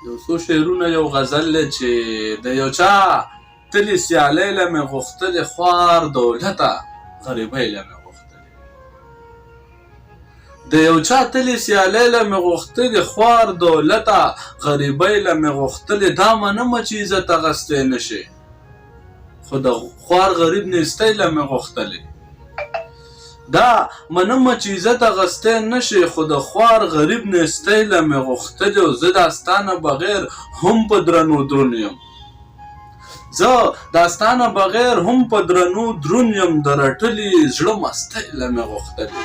یو څو شعرونه یو غزل دی چې د یو چا تلې سیالۍ له مې غوښتلې خوار دولته غریبۍ له مې غوښتلې د یو چا تلې سیالۍ له مې غوښتلې خوار دولته غریبۍ له مې غوښتلې دا منمه چې عزت اخیستی نه شي خو د خوار غریب نیستۍ له مې غوښتلې دا منمه چې عزت اخیستی نه شي خو د خوار غریب نیستۍ له مې غوښتلې او زه دا ستا نه بغیر هم په درنو درون یم زه دا ستا نه بغیر هم په درنو درون یم د رټلي زړه مستۍ له مې غوښتلې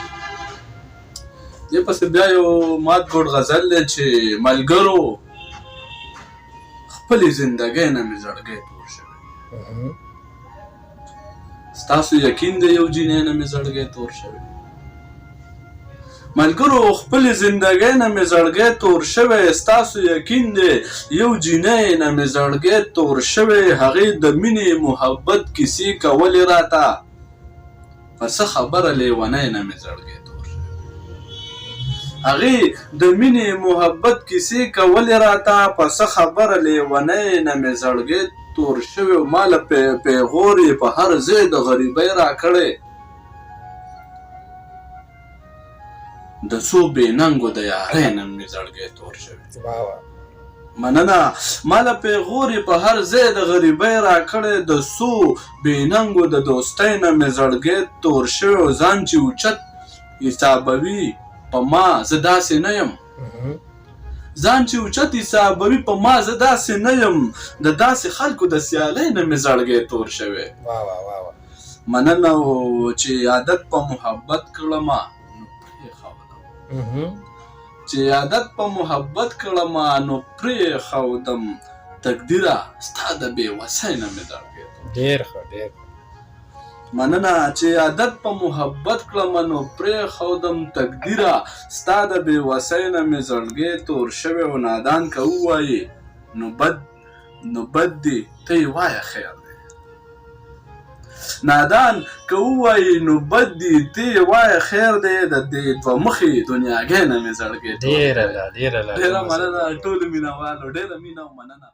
دې پسې بیا یو مات ګوډ غزل دی چې ملګرو خپلې زندګۍ نه مې زړګی تور شوی ستاسو یقین دی یو جینۍ نه مې زړګی تور شوی ملګرو خپلې زندګۍ نه مې زړګی تور شوی ستاسو یقین دی یو جینۍ نه مې زړګی تور شوی هغې د مینې محبت کیسې کولې راته په څه خبره لیونۍ نه مې زړګی تور شوی هغې د مینې محبت کیسې کولې راته په څه خبره لیونۍ نه مې زړګی تور شوی ما له پیغور یې په هر ځای د غریبۍ راکړی د څو بې ننګو د یارۍ نه مې زړګی تور شوی مننه ما له پیغور یې په هر ځای د غریبۍ راکړی د څو بې ننګو د دوستۍ نه مې زړګی تور شوی او ځان چې اوچت حسابوي په ما زه داسې نه یم ځان چې اوچت حسابوي په ما زه داسې نه یم د داسې خلکو د سیالۍ نه مې زړګی تور شوی مننه چې عادت په محبت کړمه چې عادت په محبت کړمه نو پرېښودم تقدیره ستا د بېوسۍ نه مې زړګی ډېر ښه ډېر مننه چې عادت په محبت کړمه نو پرېښودم تقدیره ستا د بېوسۍ نه مې زړګی تور شوی او نادان که ووایي نو بد دی ته یې وایه خیر دی نادان که ووایي نو بد دی ته یې وایه خیر دی د دې دوه مخې دنیاګۍ نه مې زړګی تور ډېره ډېره مننه ټولو مینهوالو ډېره مینه او مننه